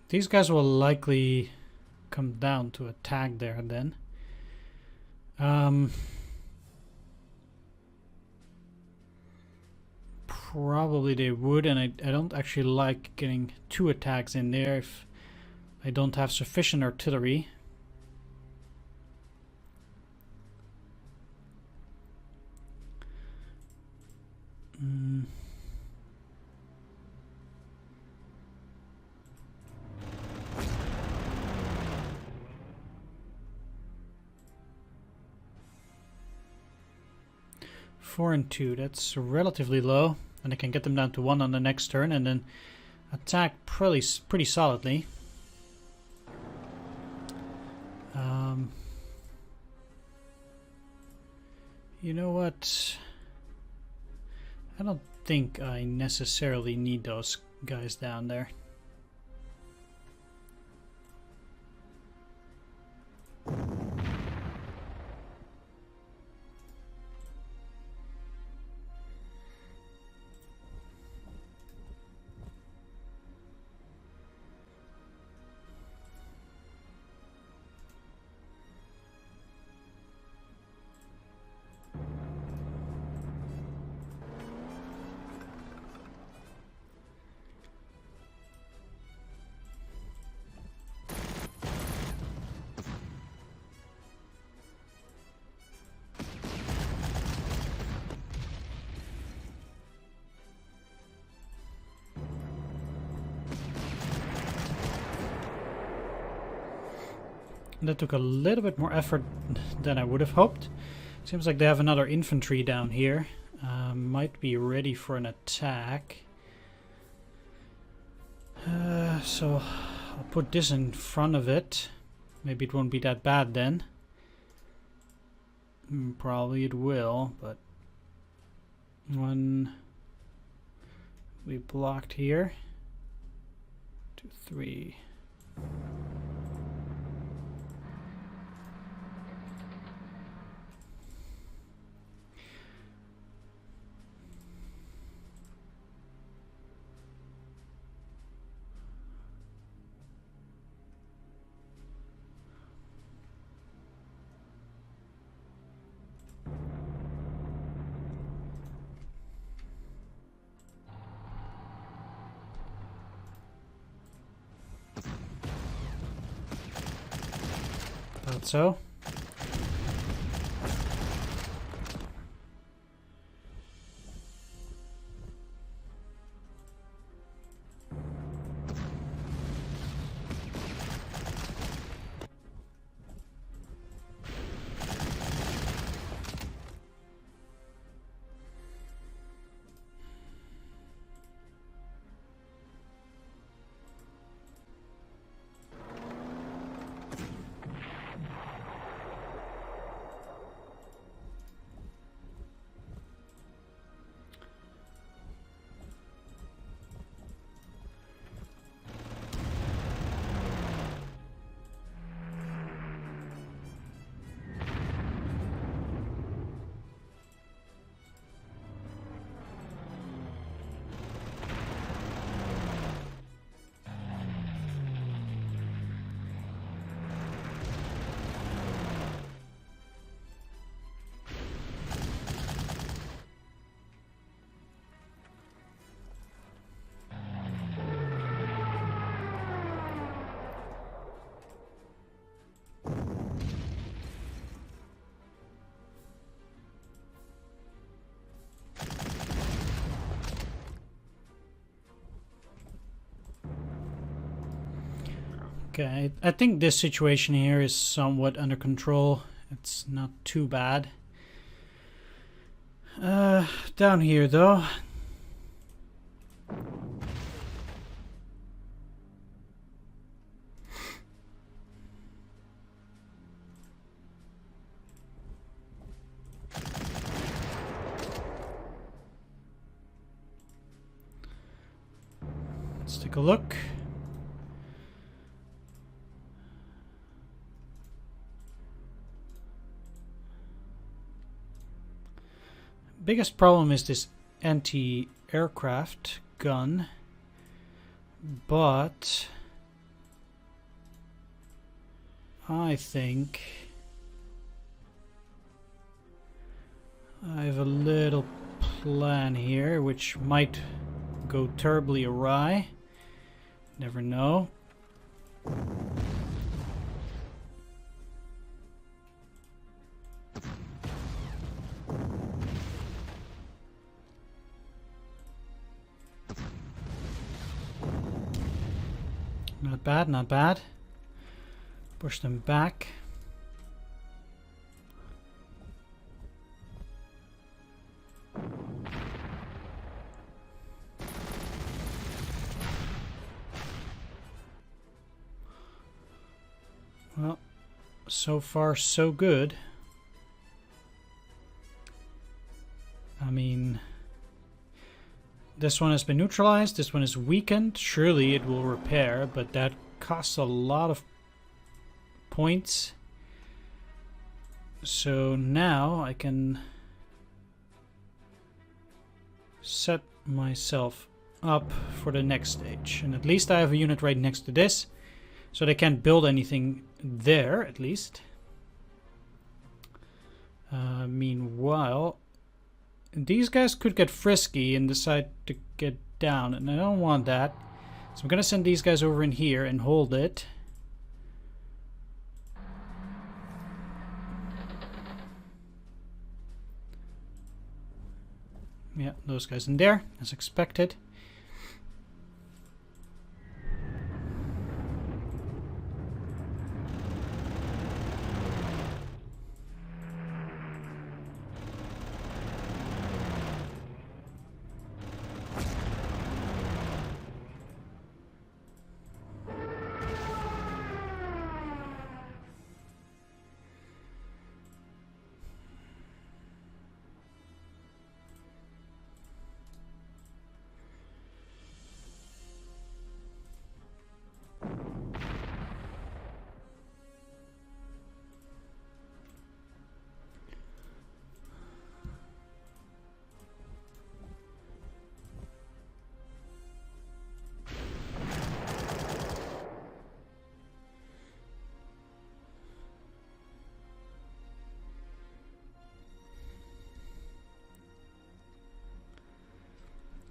These guys will likely come down to attack there then. Probably they would, and I don't actually like getting 2 attacks in there if I don't have sufficient artillery. Four and 2, that's relatively low, and I can get them down to 1 on the next turn and then attack pretty solidly. You know what? I don't think I necessarily need those guys down there. That took a little bit more effort than I would have hoped. Seems like they have another infantry down here. Might be ready for an attack. So I'll put this in front of it. Maybe it won't be that bad then. Probably it will, but one we blocked here. 2, 3. So Okay, I think this situation here is somewhat under control. It's not too bad. Down here though. Let's take a look. Biggest problem is this anti-aircraft gun, but I think I have a little plan here which might go terribly awry. Never know. Not bad, not bad. Push them back. Well, so far so good. I mean, this one has been neutralized, this one is weakened. Surely it will repair, but that costs a lot of points. So now I can set myself up for the next stage. And at least I have a unit right next to this, so they can't build anything there, at least. Meanwhile, these guys could get frisky and decide to get down, and I don't want that. So I'm gonna send these guys over in here and hold it. Yeah, those guys in there, as expected.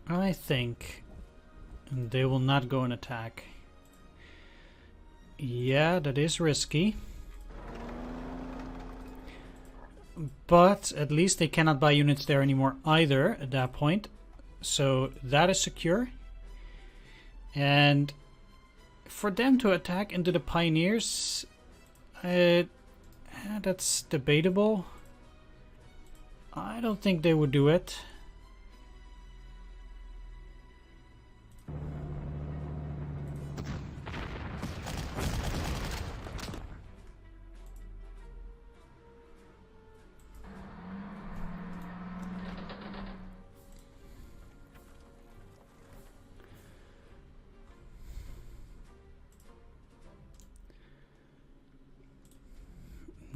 I think they will not go and attack. Yeah, that is risky. But at least they cannot buy units there anymore either at that point. So that is secure. And for them to attack into the pioneers, that's debatable. I don't think they would do it.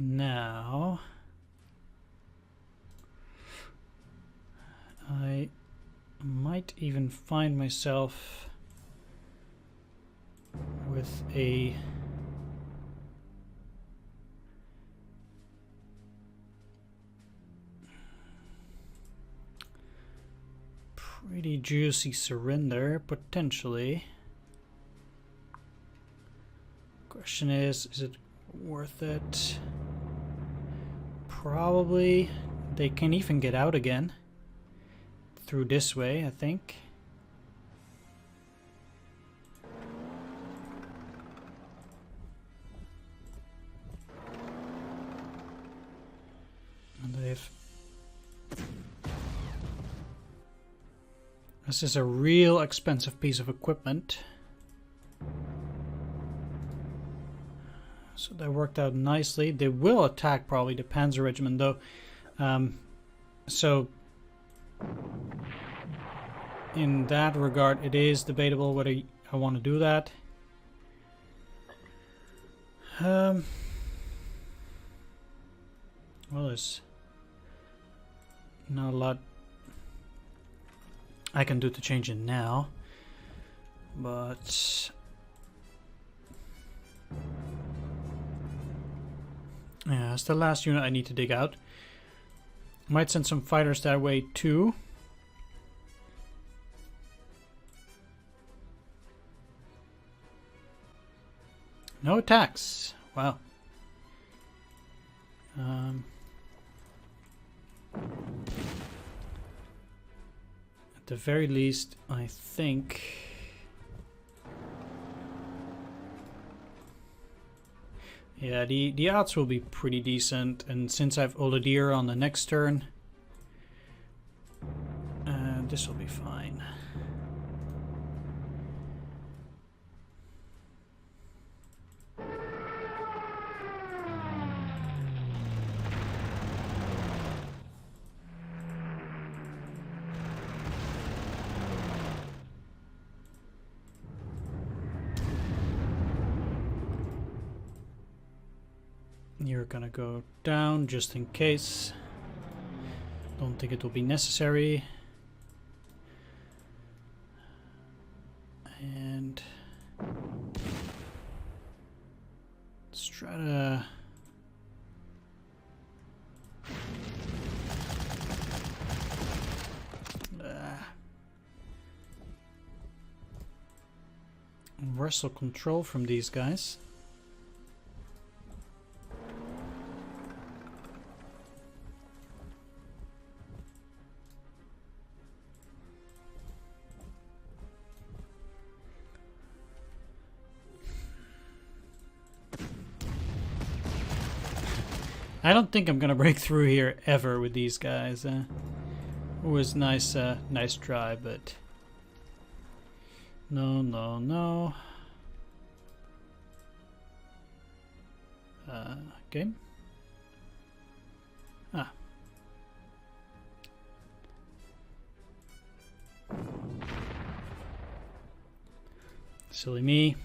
Now, I might even find myself with a pretty juicy surrender, potentially. Question is it worth it? Probably. They can even get out again through this way, I think. This is a real expensive piece of equipment. So that worked out nicely. They will attack probably the Panzer regiment though. So in that regard, it is debatable whether I want to do that. Well, there's not a lot I can do to change it now, but yeah, it's the last unit I need to dig out. Might send some fighters that way too. No attacks. Wow. At the very least, I think yeah, the odds will be pretty decent, and since I've Oladier on the next turn, this will be fine. You're gonna go down just in case. Don't think it will be necessary. And let's try to wrestle control from these guys. I don't think I'm gonna break through here ever with these guys. It was nice, nice try, but no, no, no. Game. Ah. Silly me.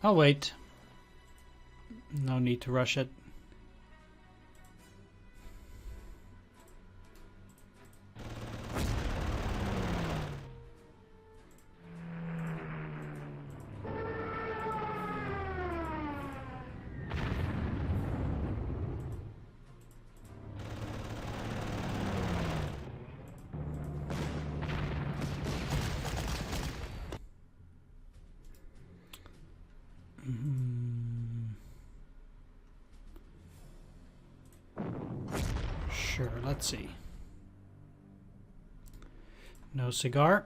I'll wait. No need to rush it. Sure, let's see. No cigar.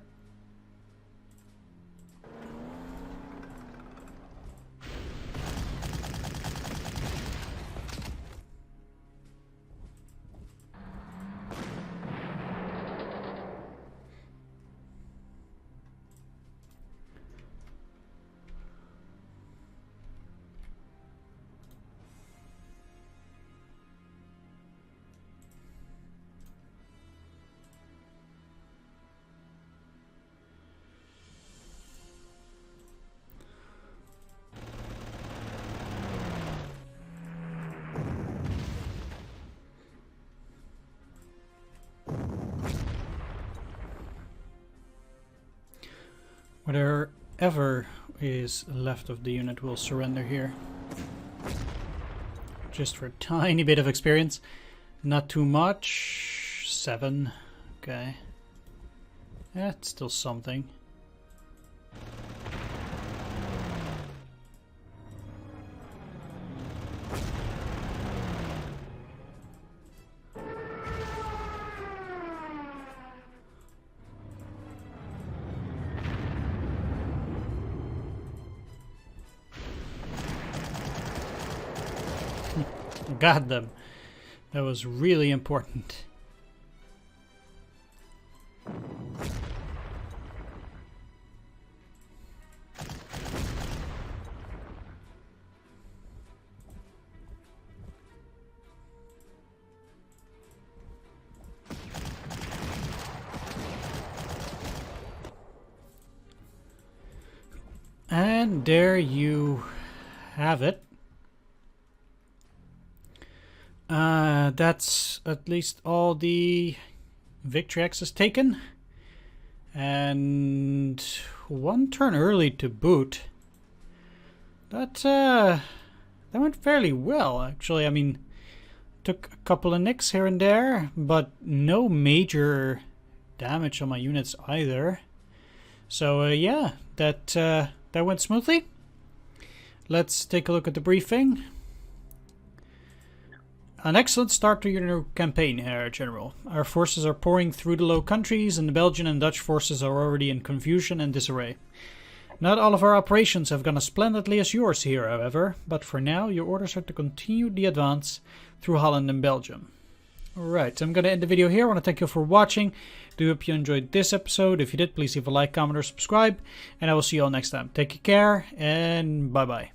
Whatever is left of the unit will surrender here. Just for a tiny bit of experience. Not too much. 7. Okay. Yeah, it's still something. Got them. That was really important. And there you have it. That's at least all the victory axes taken. And one turn early to boot. That went fairly well, actually. I mean, took a couple of nicks here and there, but no major damage on my units either. So yeah, that went smoothly. Let's take a look at the briefing. An excellent start to your new campaign here, General. Our forces are pouring through the Low Countries, and the Belgian and Dutch forces are already in confusion and disarray. Not all of our operations have gone as splendidly as yours here, however, but for now your orders are to continue the advance through Holland and Belgium. Alright, I'm going to end the video here. I want to thank you for watching. Do hope you enjoyed this episode. If you did, please leave a like, comment, or subscribe, and I will see you all next time. Take care, and bye-bye.